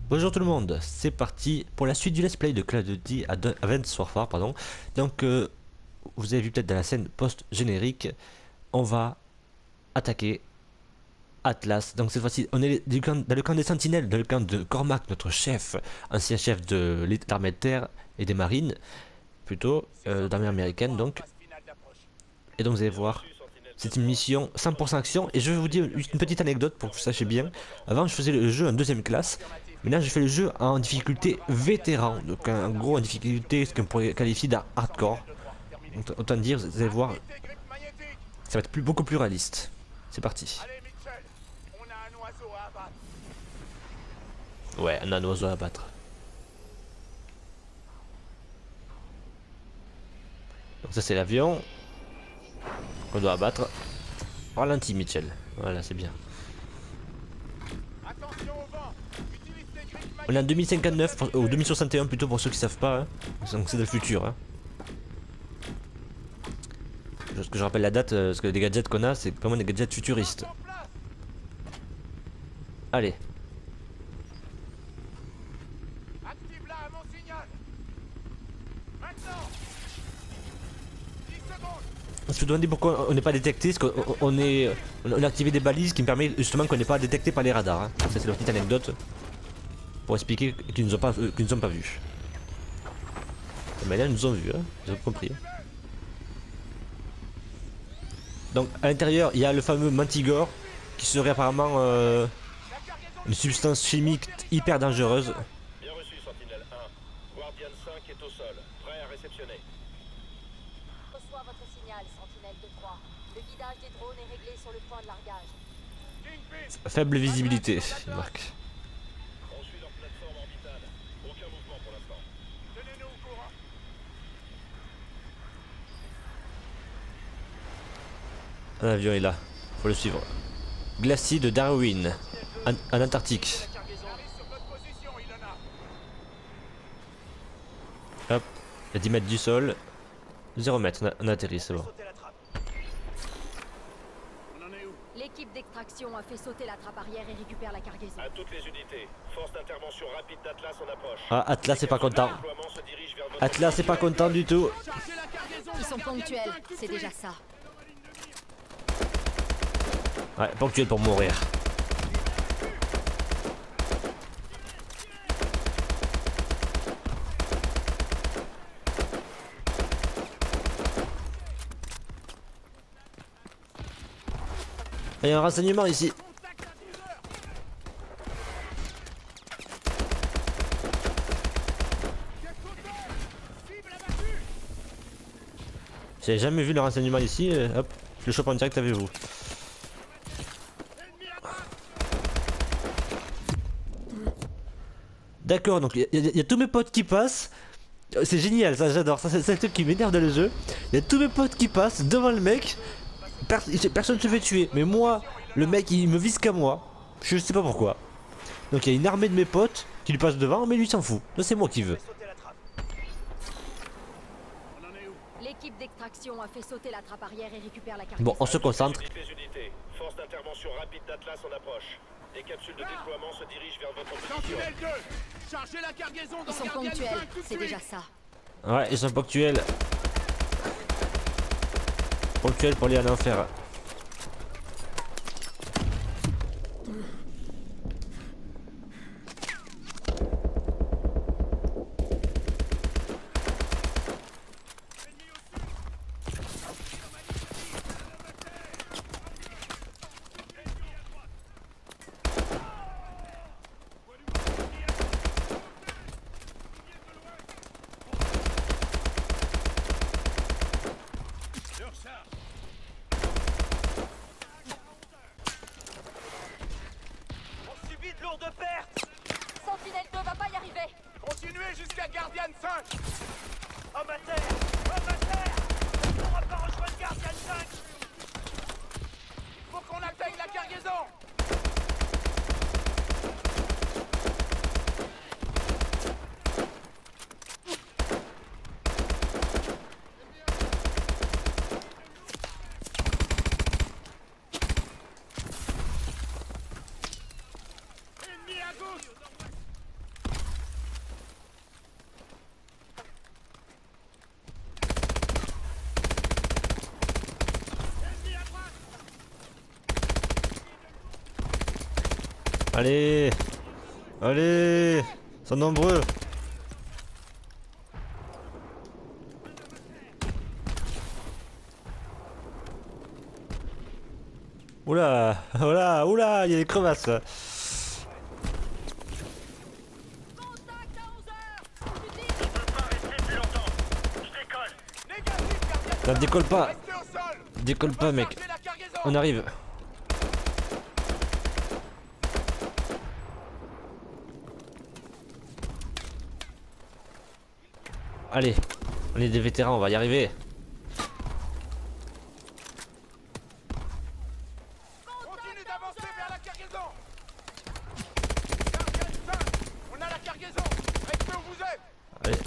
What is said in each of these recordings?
Bonjour tout le monde, c'est parti pour la suite du let's play de Call of Duty Advanced Warfare, pardon. Donc, vous avez vu peut-être dans la scène post-générique, on va attaquer Atlas. Donc cette fois-ci, on est dans le camp des Sentinelles, dans le camp de Cormac, notre chef, ancien chef de l'armée de terre et des marines, plutôt, d'armée américaine donc. Et donc vous allez voir, c'est une mission 100% action. Et je vais vous dire une petite anecdote pour que vous sachiez bien. Avant, je faisais le jeu en deuxième classe. Maintenant, je fais le jeu en difficulté vétéran. Donc, en gros, en difficulté, ce qu'on pourrait qualifier d'hardcore. Autant dire, vous allez voir, ça va être beaucoup plus réaliste. C'est parti. Ouais, on a un oiseau à abattre. Donc, ça, c'est l'avion qu'on doit abattre. Ralenti, Mitchell. Voilà, c'est bien. On est en 2059, ou 2061 plutôt pour ceux qui savent pas. Hein. Donc c'est dans le futur. Hein. Parce que je rappelle la date, parce que les gadgets qu'on a, c'est vraiment des gadgets futuristes. Allez. On se demande pourquoi on n'est pas détecté, parce qu'on on a activé des balises qui me permettent justement qu'on n'est pas détecté par les radars. Hein. Ça c'est la petite anecdote. Pour expliquer qu'ils nous ont pas vus. Mais là ils nous ont vus, hein. Vous avez compris. Donc à l'intérieur il y a le fameux Mantigore qui serait apparemment une substance chimique hyper dangereuse. Bien reçu, Sentinelle 1. Guardian 5 est au sol, prêt à réceptionner. Reçois votre signal, Sentinelle 2-3. Le guidage des drones est réglé sur le point de largage. Faible visibilité, Marc. On suit leur plateforme orbitale. Aucun mouvement pour l'instant. Tenez-nous au courant. Un avion est là, faut le suivre. Glacier de Darwin, en Antarctique. Hop, à 10 mètres du sol. 0 mètres, on a atterri, c'est bon. L'équipe d'extraction a fait sauter la trappe arrière et récupère la cargaison. À toutes les unités, force d'intervention rapide d'Atlas en approche. Ah, Atlas c'est pas content. Atlas c'est pas content du tout. Ils sont ponctuels, c'est déjà ça. Ouais, ponctuel pour mourir. Il y a un renseignement ici. J'avais jamais vu le renseignement ici. Hop, je le chope en direct avec vous. D'accord, donc il y a tous mes potes qui passent. C'est génial, ça j'adore. Ça c'est le truc qui m'énerve dans le jeu. Il y a tous mes potes qui passent devant le mec. Personne ne se fait tuer. Mais moi, le mec il me vise qu'à moi. Je sais pas pourquoi. Donc il y a une armée de mes potes qui lui passent devant, mais lui s'en fout. Là c'est moi qui veux. L'équipe d'extraction a fait sauter la trappe arrière et récupère la cargaison. Bon, on se concentre. Force d'intervention rapide d'Atlas en approche. Des capsules de déploiement se dirigent vers votre position. Sentinelle 2, chargez la cargaison dans Ils sont Guardian ponctuels, 5 tout de c'est suite. déjà ça. Ouais, ils sont ponctuels. Ponctuels pour aller en enfer. On subit de lourdes pertes. Sentinelle 2 va pas y arriver. Continuez jusqu'à Guardian 5. Homme à terre, homme à terre. On pourra pas rejoindre Guardian 5. Faut qu'on atteigne la cargaison. Allez. Allez. Ils sont nombreux. Oula, oula, oula, il y a des crevasses. Contact à 11h. Je peux pas rester plus longtemps. Je décolle. Négatif, gardien. Ça décolle pas. Restez au sol. Décolle pas, mec. Chargez la cargaison. On arrive. Allez, on est des vétérans, on va y arriver. Continue d'avancer vers la cargaison. Gardien 5, on a la cargaison. Restez où vous êtes. Allez,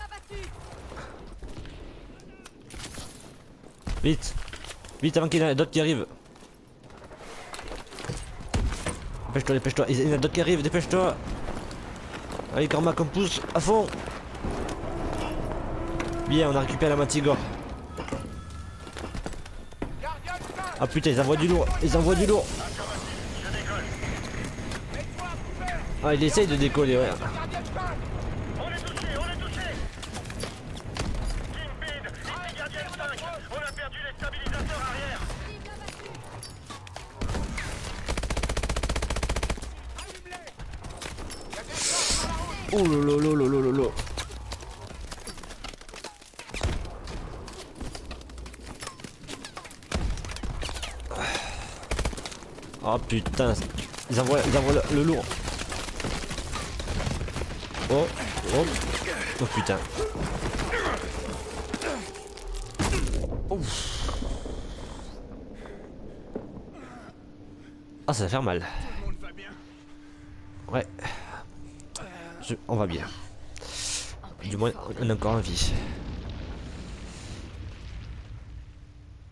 Abattu. vite. Vite avant qu'il y en ait d'autres qui arrivent. Dépêche-toi, dépêche-toi. Il y en a d'autres qui arrivent, dépêche-toi. Allez, Cormac, on pousse à fond. Bien, on a récupéré la Manticore. Gardien 5. Ah putain, ils envoient du lourd. Ils envoient du lourd. Mets-toi à couvert. Ah, il essaye de décoller, ouais. Gardien 5. On est touché, on est touché. Kingpin, ici gardien 5. On a perdu les stabilisateurs arrière. Cible abattue. Allume-les. Il y a des forces sur la route. Oh lolo lolo lolo lolo. Oh putain, ils envoient le lourd. Oh, oh, oh putain. Ouf. Ah, ça va faire mal. Tout le monde va bien. Ouais. On va bien. Du moins, on est encore en vie.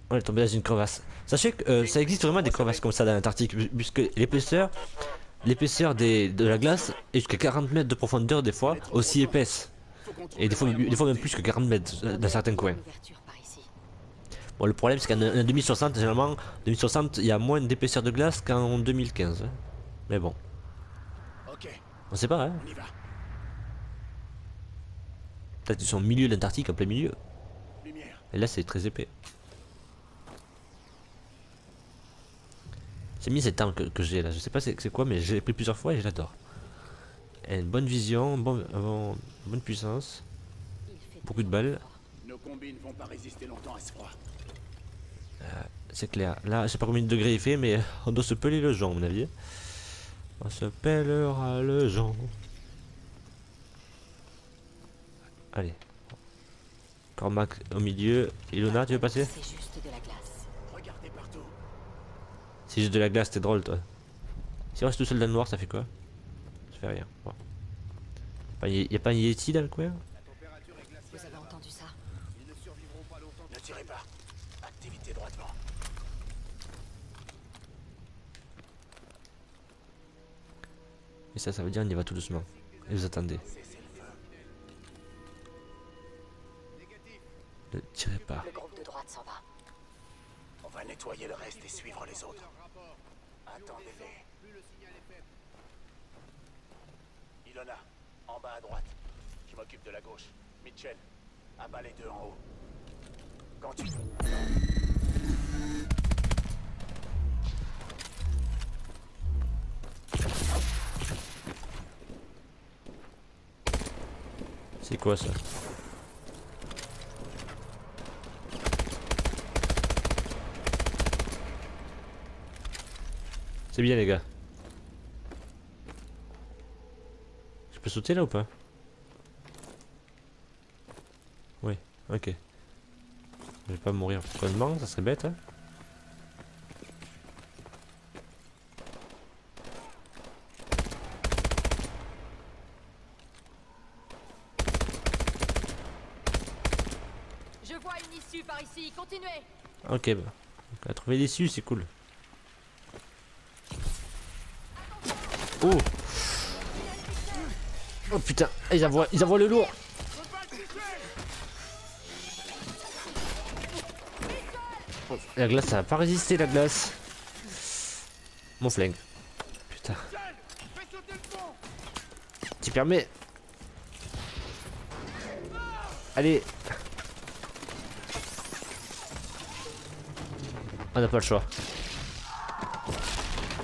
On est tombé dans une crevasse. Sachez que ça existe vraiment des crevasses comme ça dans l'Antarctique, puisque l'épaisseur de la glace est jusqu'à 40 mètres de profondeur des fois, aussi épaisse. Et des fois même plus que 40 mètres dans certains coins. Ouverture par ici. Bon, le problème c'est qu'en 2060, généralement, 2060, il y a moins d'épaisseur de glace qu'en 2015. Hein. Mais bon, Ok, on sait pas, hein. on y va. Peut-être qu'ils sont au milieu de l'Antarctique, en plein milieu. Lumière. Et là, c'est très épais. C'est mis cette arme que j'ai là, je sais pas c'est quoi, mais je l'ai pris plusieurs fois et je l'adore. Elle a une bonne vision, bonne puissance, Il fait beaucoup de balles, Nos combines vont pas résister longtemps à ce froid. c'est clair. Là, je sais pas combien de degrés il fait, mais on doit se peler le jonc, à mon avis. On se pèlera le jonc. Allez. Cormac au milieu. Ilona, tu veux passer? C'est juste de la glace. Regardez partout. C'est juste de la glace, t'es drôle toi. Si on reste tout seul dans le noir, ça fait quoi? Ça fait rien. Bon. Y a pas un Yeti dans le coin? Vous avez entendu ça? Ne tirez pas. Activité droitement. Et ça veut dire on y va tout doucement. Et vous attendez. Cessez le feu. Ne tirez pas. Le groupe de droite s'en va. On va nettoyer le reste et suivre les autres. Attendez-les. Ilona, en bas à droite. Je m'occupe de la gauche. Mitchell, abat les deux en haut. Quand tu... C'est quoi ça? C'est bien les gars. Je peux sauter là ou pas? Oui, ok. Je vais pas mourir connement, ça serait bête hein. Je vois une issue par ici. Continuez. Ok, bah. On a trouvé l'issue, c'est cool. Oh! Oh putain, ils envoient le lourd! Oh, la glace, ça a pas résisté la glace. Mon flingue. putain. Michel, fais sauter le pont. Tu permets. Allez. On n'a pas le choix.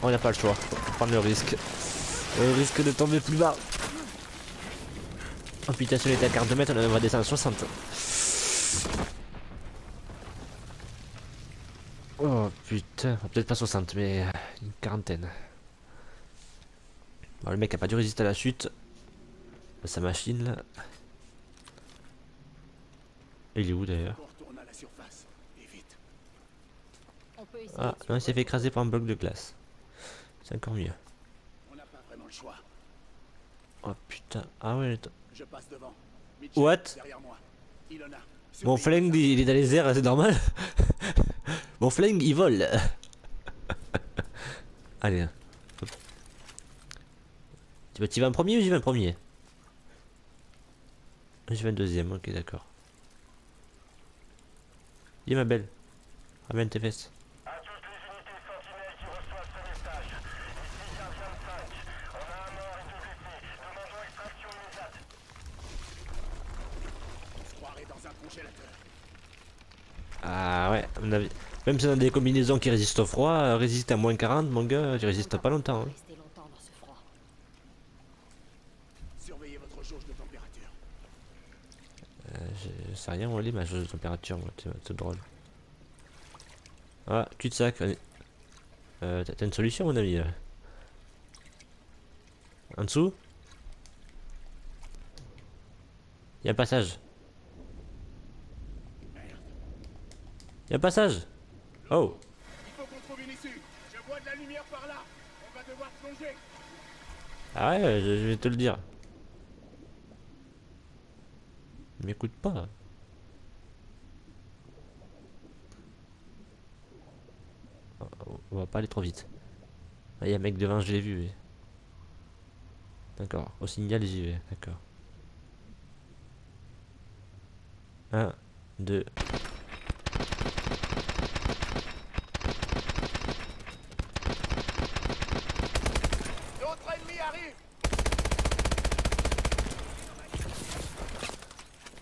On n'a pas le choix. Faut prendre le risque. Le risque de tomber plus bas. Oh putain, si on était à 42 mètres, on va descendre à 60. Oh putain, peut-être pas 60, mais une quarantaine. Bon, le mec a pas dû résister à la chute. Sa machine là. Il est où d'ailleurs? On retourne à la surface. Et vite. On peut essayer Ah, de non, il s'est fait écraser par un bloc de glace. C'est encore mieux. On n'a pas vraiment le choix. Oh putain, ah ouais. Je passe devant. Mitchell, What? derrière moi. Ilona. Mon surveille flingue ça. il est dans les airs, c'est normal. Mon flingue il vole. Allez. Hop. Tu vas en premier ou j'y vais en premier? Je vais en deuxième, ok d'accord. Dis ma belle. Ramène tes fesses. À toutes les unités sentinelles qui reçoivent ce message. Ici Guardian 5. On a un mort et 2 blessés. Demandons extraction immédiate. On se croirait dans un congélateur. Ah ouais, à mon avis. Même si on a des combinaisons qui résistent au froid, résiste à moins 40, mon gars, tu résistes pas longtemps. Hein. rester longtemps dans ce froid. Surveillez votre jauge de température. Je sais rien, on lit ma jauge de température, moi, c'est drôle. Ah, cul-de-sac. T'as une solution, mon ami là? En dessous? Y'a un passage. Y'a un passage. Oh. Il faut qu'on trouve une issue. Je vois de la lumière par là. On va devoir plonger. Ah ouais, je vais te le dire. M'écoute pas. On va pas aller trop vite. Ah, y a un mec devant, je l'ai vu. D'accord, au signal j'y vais, d'accord. 1, 2. D'autres ennemis arrivent.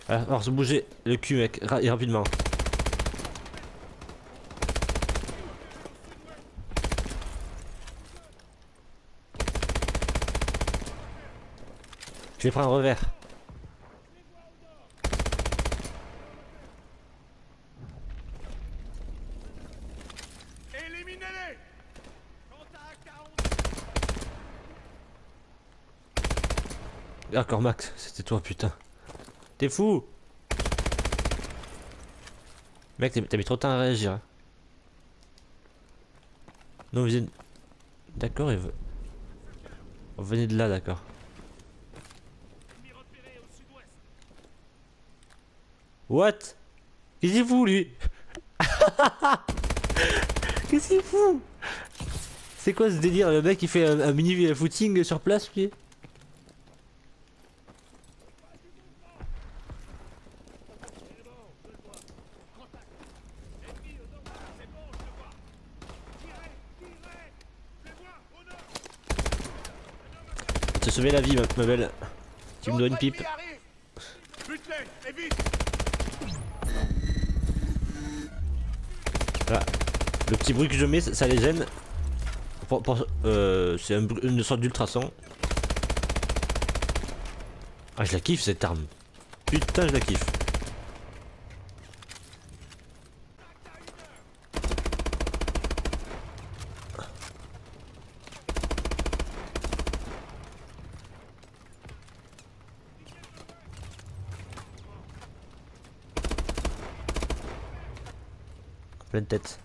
Alors se bouger le cul mec, et rapidement. Je vais prendre un revers. Éliminez-les. Contact à 11. D'accord Max, c'était toi putain. T'es fou. Mec, t'as mis trop de temps à réagir. Hein. Non, vous êtes... D'accord, on venait de là, d'accord. Ennemi repéré au sud-ouest. What? Qu'est-ce qu'il fout lui? Qu'est-ce qu'il fout? C'est quoi ce délire? Le mec il fait un mini footing sur place lui? Te sauver la vie ma belle. Tu me dois une pipe. Bute-les, et vite. Voilà. Le petit bruit que je mets, ça les gêne. C'est une sorte d'ultrason. Ah, je la kiffe cette arme. Putain, je la kiffe. Pleine tête.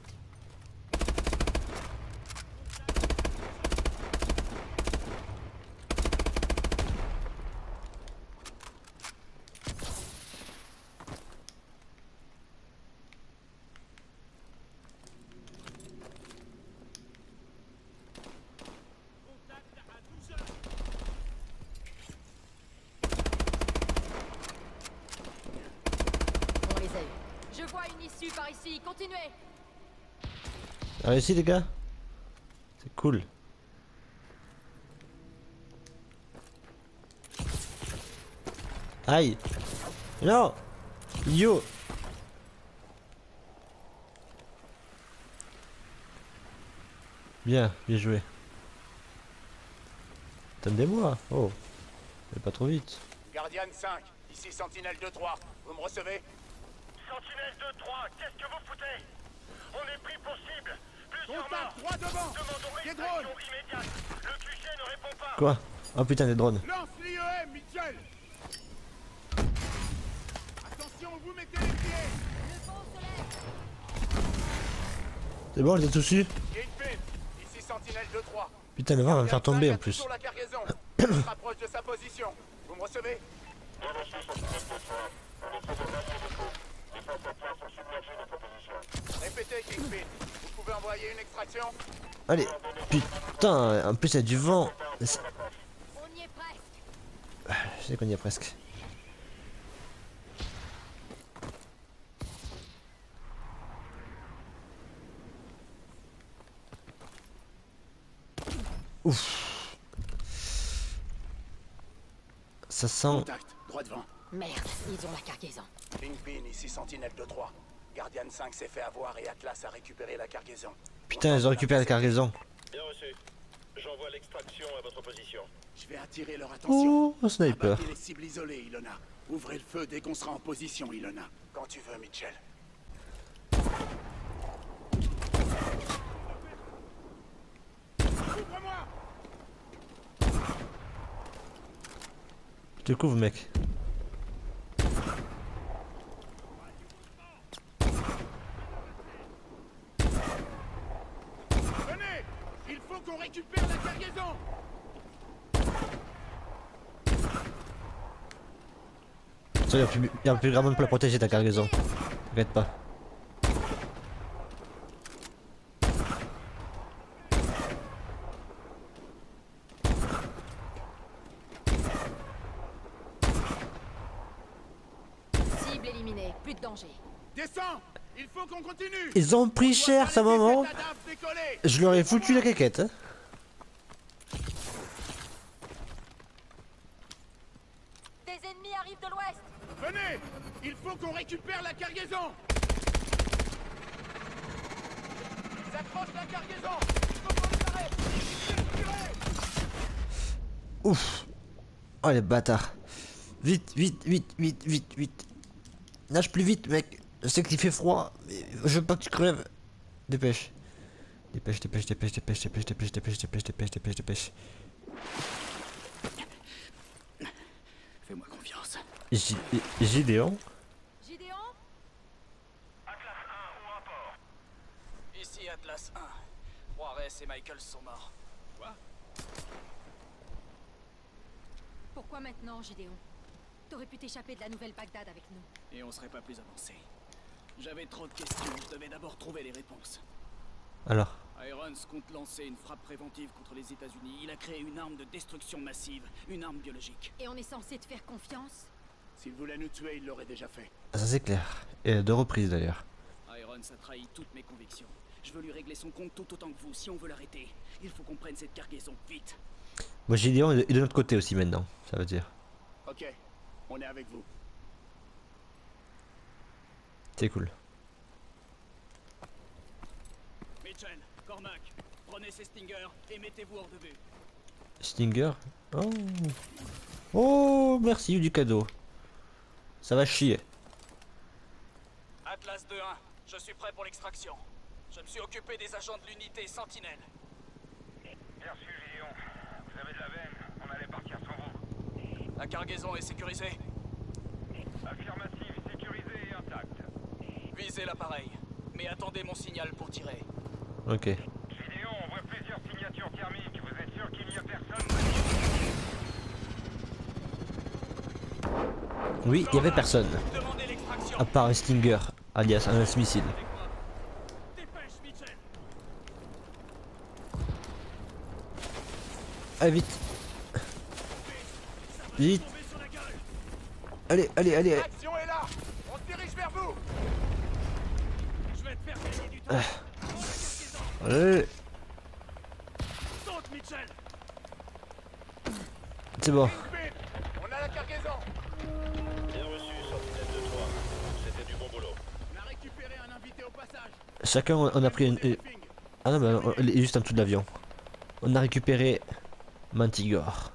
On les a eus. Je vois une issue par ici. Continuez. Ah réussi les gars. C'est cool. Aïe. Non. Yo. Bien, bien joué. Attendez-moi. Oh. Mais pas trop vite. Guardian 5, ici Sentinelle 2-3. Vous me recevez? Sentinelle 2-3, qu'est-ce que vous foutez? On est pris pour cible. Plusieurs morts. Contact, droit devant. Demandons Des extraction drones. immédiate. Le QG ne répond pas. Quoi? Oh putain, des drones. Lance l'IEM, Mitchell. Attention, vous mettez les pieds. C'est bon, je les ai tous su. Kingpin, ici Sentinelle 2-3. Putain, le vent va me faire tomber en plus. Sur la cargaison. On se rapproche de sa position. Vous me recevez? Répétez, Kingpin. Vous pouvez envoyer une extraction? Allez. Putain, en plus il y a du vent. On y est presque. Je sais qu'on y est presque. Ouf. Ça sent... Contact, droit devant. Merde, ils ont la cargaison. Kingpin, ici Sentinelle 2-3. Guardian 5 s'est fait avoir et Atlas a récupéré la cargaison. Putain, ils ont récupéré la cargaison. Bien reçu. J'envoie l'extraction à votre position. Je vais attirer leur attention. Oh, un sniper. Abattez les cibles isolées, Ilona. Ouvrez le feu dès qu'on sera en position, Ilona. Quand tu veux, Mitchell. Ouvre-moi! Je te couvre, mec. Venez! Il faut qu'on récupère la cargaison! Ça, y a plus grand monde pour la protéger ta cargaison. T'inquiète pas. Cible éliminée, plus de danger. Descends! Il faut qu'on continue! Ils ont pris cher, ça moment. Je leur ai foutu la caquette. Hein. Des ennemis arrivent de l'ouest. Venez! Il faut qu'on récupère la cargaison! Ils approchent la cargaison! Il faut qu'on les arrête! Ouf. Oh les bâtards. Vite, vite, vite, vite, vite, vite. Nage plus vite, mec. Je sais qu'il fait froid, mais je veux pas que tu crèves. Dépêche. Dépêche, dépêche, dépêche, dépêche, dépêche, dépêche, dépêche, dépêche, dépêche, dépêche, dépêche. Fais-moi confiance. Gideon. Gideon? Atlas 1 au rapport. Ici Atlas 1. Juarez et Michael sont morts. Quoi? Pourquoi maintenant, Gideon? T'aurais pu t'échapper de la nouvelle Bagdad avec nous. Et on serait pas plus avancé. J'avais trop de questions, je devais d'abord trouver les réponses. Alors. Irons compte lancer une frappe préventive contre les États-Unis. Il a créé une arme de destruction massive, une arme biologique. Et on est censé te faire confiance? S'il voulait nous tuer, il l'aurait déjà fait. Ça c'est clair. Et à deux reprises d'ailleurs. Irons a trahi toutes mes convictions. Je veux lui régler son compte tout autant que vous. Si on veut l'arrêter, il faut qu'on prenne cette cargaison vite. Moi Gideon est de notre côté aussi maintenant, ça veut dire. Ok, on est avec vous. C'est cool. Mitchell, Cormac, prenez ces Stingers et mettez-vous hors de vue. Stinger. Oh. Oh, merci du cadeau. Ça va chier. Atlas 2-1, je suis prêt pour l'extraction. Je me suis occupé des agents de l'unité Sentinelle. Bien sûr, Gideon. Vous avez de la veine. On allait partir sans vous. La cargaison est sécurisée. Affirmative, sécurisée et intacte. Visez l'appareil, mais attendez mon signal pour tirer. Ok. Gideon, on voit plusieurs signatures thermiques. Vous êtes sûr qu'il n'y a personne? Oui, il y avait personne. Demandez l'extraction. À part un Stinger, alias un lance-missile. Avec moi. Dépêche, Mitchell. Allez, vite. Vite. Tombez sur la gueule. Allez, allez, allez. L'action est là! On se dirige vers vous! Je vais te faire gagner du temps. Allez. Saute, Mitchell. C'est bon. Kingpin, on a la cargaison! On a récupéré un invité au passage. Chacun, on a pris une... Ah non, mais elle est juste en dessous de l'avion. On a récupéré Mantigore.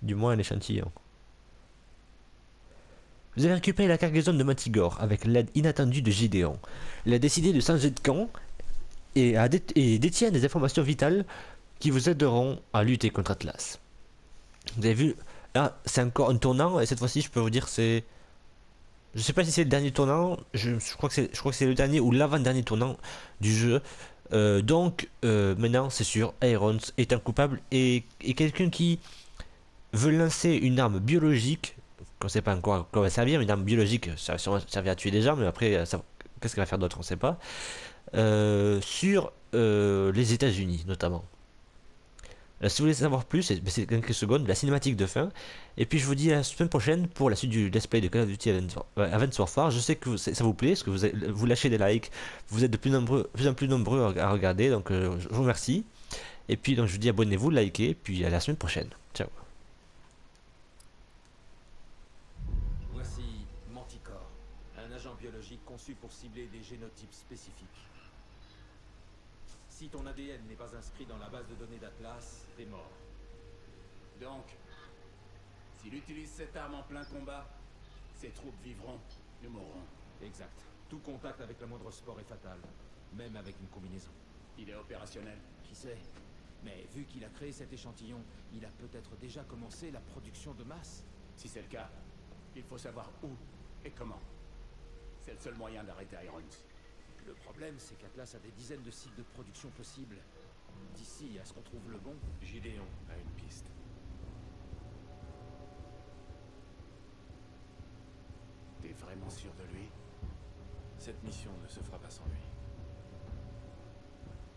Du moins un échantillon. Vous avez récupéré la cargaison de Mantigore avec l'aide inattendue de Gideon. Il a décidé de changer de camp et détient des informations vitales qui vous aideront à lutter contre Atlas. Vous avez vu, là c'est encore un tournant et cette fois-ci je peux vous dire c'est... Je sais pas si c'est le dernier tournant, je crois que c'est le dernier ou l'avant-dernier tournant du jeu. Maintenant c'est sûr, Irons est un coupable et quelqu'un qui veut lancer une arme biologique, qu'on sait pas encore à quoi va servir, une arme biologique, ça va sûrement servir à tuer des gens, mais après, qu'est-ce qu'elle va faire d'autre, on sait pas, sur les États-Unis notamment. Si vous voulez savoir plus, c'est quelques secondes, la cinématique de fin. Et puis je vous dis à la semaine prochaine pour la suite du let's play de Call of Duty Advanced Warfare. Je sais que ça vous plaît, parce que vous lâchez des likes, vous êtes de plus en plus nombreux à regarder, donc je vous remercie. Et puis donc je vous dis abonnez-vous, likez, puis à la semaine prochaine. Ciao. Voici Manticore, un agent biologique conçu pour cibler des génotypes spécifiques. Si ton ADN n'est pas inscrit dans la base de données d'Atlas, t'es mort. Donc, s'il utilise cette arme en plein combat, ses troupes vivront, nous mourrons. Exact. Tout contact avec le moindre sport est fatal, même avec une combinaison. Il est opérationnel. Qui sait? Mais vu qu'il a créé cet échantillon, il a peut-être déjà commencé la production de masse. Si c'est le cas, il faut savoir où et comment. C'est le seul moyen d'arrêter Irons. Le problème, c'est qu'Atlas a des dizaines de sites de production possibles. D'ici à ce qu'on trouve le bon, Gideon a une piste. T'es vraiment sûr de lui? Cette mission ne se fera pas sans lui.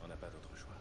On n'a pas d'autre choix.